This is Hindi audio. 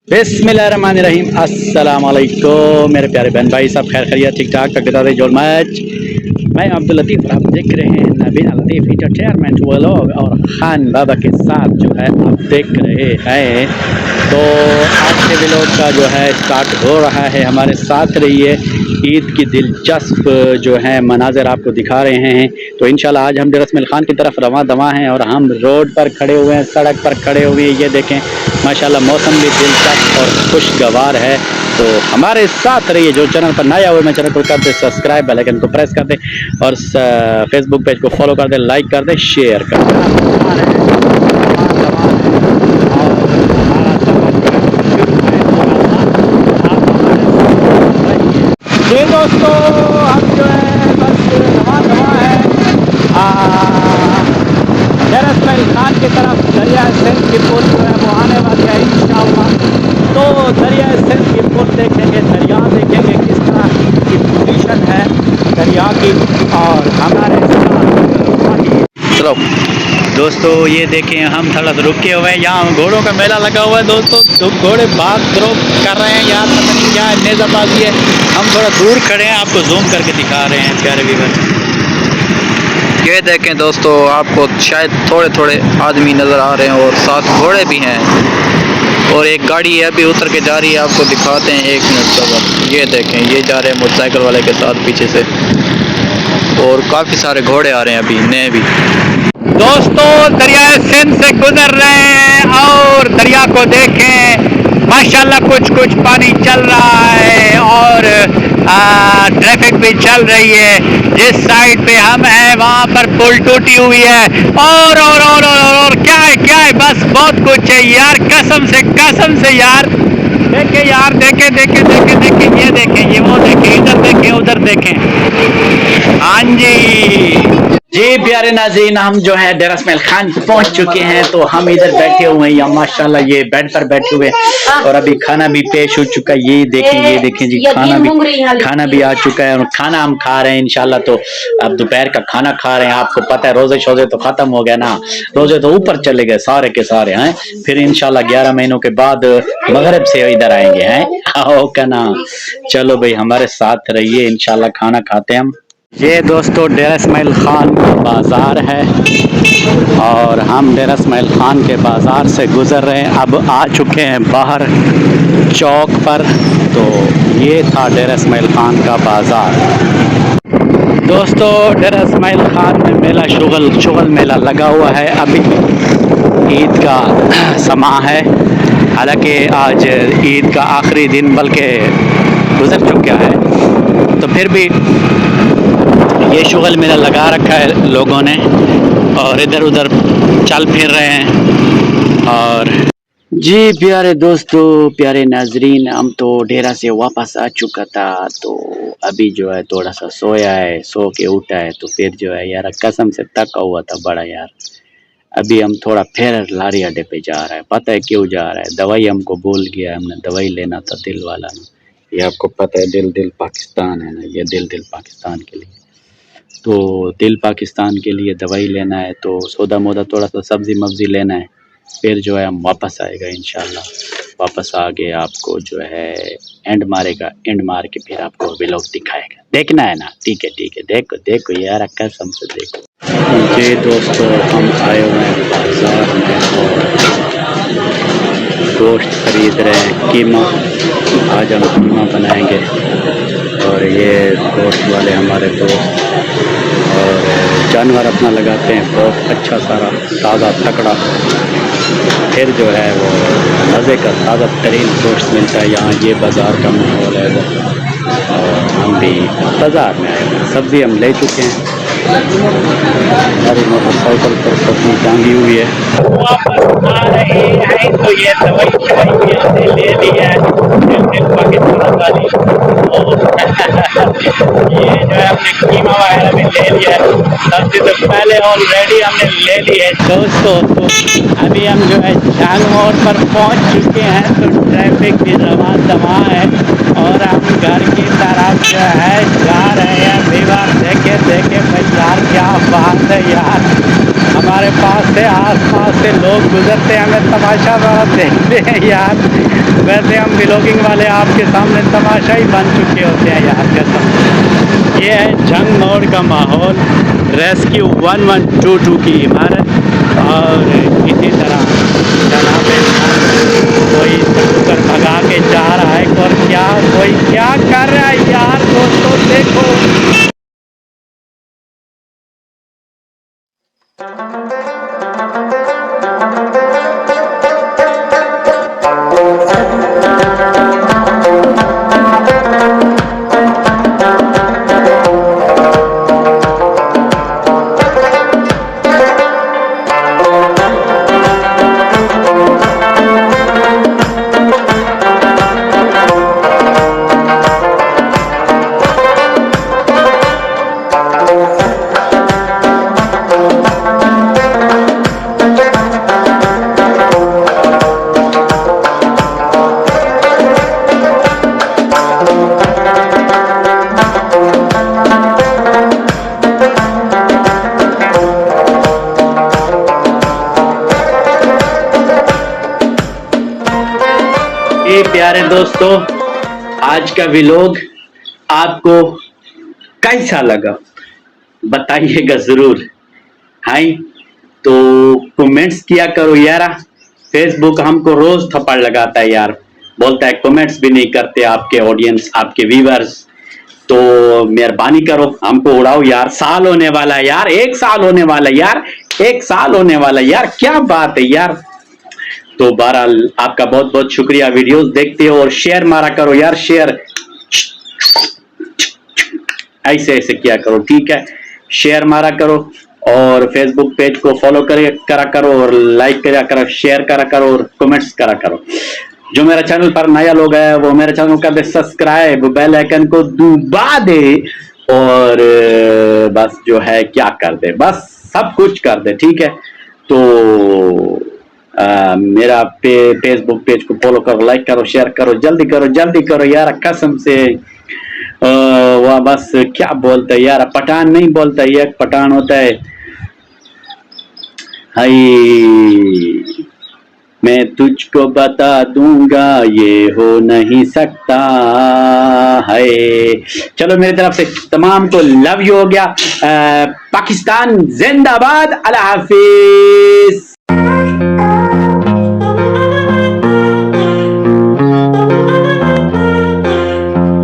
बिस्मिल्लाहिर्रहमानिर्रहीम। अस्सलाम वालेकुम मेरे प्यारे बहन भाई, सब खैर खैरियत ठीक ठाक तकदीर जोल मैच। मैं अब्दुल लतीफ़ और आप देख रहे हैं नबीना लतीफ़ इंटरटेनमेंट व्लॉग और खान बाबा के साथ जो है आप देख रहे हैं। तो आज के व्लॉग का जो है स्टार्ट हो रहा है, हमारे साथ रहिए। ईद की दिलचस्प जो है मनाज़र आपको दिखा रहे हैं। तो इंशाल्लाह आज हम रस्म खान की तरफ रवां दवा हैं और हम रोड पर खड़े हुए हैं, सड़क पर खड़े हुए हैं। ये देखें माशाल्लाह मौसम भी दिलचस्प और खुशगवार है। तो हमारे साथ रहिए। जो चैनल पर नया हुए मैं चैनल को कर दे सब्सक्राइब, बेल आइकन को प्रेस कर दे और फेसबुक पेज को फॉलो कर दे, लाइक कर दे, शेयर कर दे। ये दोस्तों हम जो है बस दवा है रस्म खान की तरफ। दरिया सिंध की पुल जो है वो आने वाली है इंशाअल्लाह। तो दरिया सिंध की पुल देखेंगे, दरिया देखेंगे किस तरह की पोजीशन है दरिया की। और हमारे चलो दोस्तों ये देखें हम थोड़ा सा रुके हुए हैं, यहाँ घोड़ों का मेला लगा हुआ है दोस्तों। तो घोड़े भाग दौड़ कर रहे हैं यार, पता नहीं क्या नेज़ाबाजी है। हम थोड़ा दूर खड़े हैं, आपको जूम करके दिखा रहे हैं प्यारे व्यूअर। ये देखें दोस्तों, आपको शायद थोड़े थोड़े आदमी नज़र आ रहे हैं और साथ घोड़े भी हैं और एक गाड़ी है अभी उतर के जा रही है, आपको दिखाते हैं 1 मिनट तक। ये देखें ये जा रहे हैं मोटरसाइकिल वाले के साथ पीछे से और काफ़ी सारे घोड़े आ रहे हैं अभी नए भी। दोस्तों दरिया सिंध से गुजर रहे हैं और दरिया को देखें माशाल्लाह कुछ कुछ पानी चल रहा है और ट्रैफिक भी चल रही है। जिस साइड पे हम हैं वहाँ पर पुल टूटी हुई है और क्या है बस बहुत कुछ है यार, कसम से यार। देखें यार, देखें ये देखें, ये वो देखें, इधर देखें उधर देखें। हाँ जी प्यारे नाज़रीन, हम जो है डेरा इस्माइल खान पहुंच चुके हैं। तो हम इधर बैठे हुए हैं, या माशाल्लाह ये बेड पर बैठे हुए हैं और अभी खाना भी पेश हो चुका है। ये देखें जी, खाना भी आ चुका है और खाना हम खा रहे हैं इंशाल्लाह। तो अब दोपहर का खाना खा रहे हैं। आपको पता है रोजे शोजे तो खत्म हो गया ना, रोजे तो ऊपर चले गए सारे के सारे हैं। फिर इंशाल्लाह 11 महीनों के बाद मगरिब से इधर आएंगे हैं। आओ का ना, चलो भाई हमारे साथ रहिए, इंशाल्लाह खाना खाते हैं हम। ये दोस्तों डेरा इस्माइल खान बाज़ार है और हम डेरा इस्माइल खान के बाज़ार से गुज़र रहे हैं। अब आ चुके हैं बाहर चौक पर। तो ये था डेरा इस्माइल खान का बाज़ार। दोस्तों डेरा इस्माइल खान में मेला शुगल मेला लगा हुआ है। अभी ईद का समा है, हालांकि आज ईद का आखिरी दिन बल्कि गुज़र चुका है, तो फिर भी ये शुगल मेला लगा रखा है लोगों ने और इधर उधर चल फिर रहे हैं। और जी प्यारे दोस्तों, प्यारे नाजरीन, हम तो डेरा से वापस आ चुका था। तो अभी जो है थोड़ा सा सोया है, सो के उठा है। तो फिर जो है यार कसम से थका हुआ था बड़ा यार। अभी हम थोड़ा फिर लारी अड्डे पे जा रहा है, पता है क्यों जा रहा है? दवाई हमको भूल गया, हमने दवाई लेना था दिल वाला ना। ये आपको पता है दिल पाकिस्तान है ना, ये दिल पाकिस्तान के लिए। तो दिल पाकिस्तान के लिए दवाई लेना है, तो सौदा मोदा थोड़ा सा सब्ज़ी मब्ज़ी लेना है। फिर जो है हम वापस आएगा इंशाल्लाह। वापस आके आपको जो है एंड मार के फिर आपको व्लॉग दिखाएगा। देखना है ना? ठीक है, देखो यार कसम से देखो। जी दोस्तों हम आए हुए हैं बाज़ार में और गोश्त ख़रीद रहे हैं, कीमा। आज हम कीमा बनाएंगे और ये गोश्त वाले हमारे दोस्त और जानवर अपना लगाते हैं बहुत अच्छा सारा ताज़ा तकड़ा। फिर जो है वो मज़े का ताज़ा तरीन गोश्त मिलता है यहाँ। ये बाज़ार का माहौल है और हम भी बाज़ार में आए हैं। सब्ज़ी हम ले चुके हैं, हमारी मोटरसाइकिल पर सब्ज़ी टांगी हुई है। वापस आ रहे हैं तो ये दवाई हमने ले ली है पाकिस्तान वाली। ये जो है हमने कीमा वगैरह भी ले लिया है, सब्जी तो पहले ऑलरेडी हमने ले ली है दोस्तों। तो अभी हम जो है जाल मोड़ पर पहुंच चुके हैं। तो ट्रैफिक भी रवां दवा है और हम घर की तरफ जो है जा रहे हैं। विवाह देखे भाई यार क्या बात है यार, हमारे पास से आसपास से लोग गुजरते हैं, हमें तमाशा बड़ा देखते हैं यार। वैसे हम व्लॉगिंग वाले आपके सामने तमाशा ही बन चुके होते हैं यार कसम। ये है जंग मोड़ का माहौल, रेस्क्यू 1122 की इमारत। और इसी तरह जनाब कोई कबूतर भगा के जा रहा है और क्या कोई क्या कर रहा है यार दोस्तों देखो। प्यारे दोस्तों, आज का व्लॉग आपको कैसा लगा बताइएगा जरूर। हाय तो कमेंट्स किया करो यार। फेसबुक हमको रोज थप्पड़ लगाता है यार, बोलता है कमेंट्स भी नहीं करते आपके ऑडियंस, आपके व्यूअर्स। तो मेहरबानी करो हमको उड़ाओ यार। साल होने वाला है यार, 1 साल होने वाला है यार, 1 साल होने वाला है यार, क्या बात है यार। तो बहरहाल आपका बहुत बहुत शुक्रिया, वीडियोस देखते हो और शेयर मारा करो यार, शेयर ऐसे ऐसे किया करो, ठीक है। शेयर मारा करो और फेसबुक पेज को फॉलो करा करो और लाइक करा करो, शेयर करा करो और कमेंट्स करा करो। जो मेरा चैनल पर नया लोग है वो मेरे चैनल कर दे सब्सक्राइब, बेल आइकन को दबा दे और बस जो है क्या कर दे, बस सब कुछ कर दे, ठीक है। तो मेरा फेसबुक पेज को फॉलो करो, लाइक करो, शेयर करो, जल्दी करो यार कसम से। वह बस क्या बोलता है यार, पठान नहीं बोलता, ये पठान होता है। हाय मैं तुझको बता दूंगा ये हो नहीं सकता है। चलो मेरी तरफ से तमाम को लव यू हो गया। पाकिस्तान जिंदाबाद, अल्लाह हाफिज।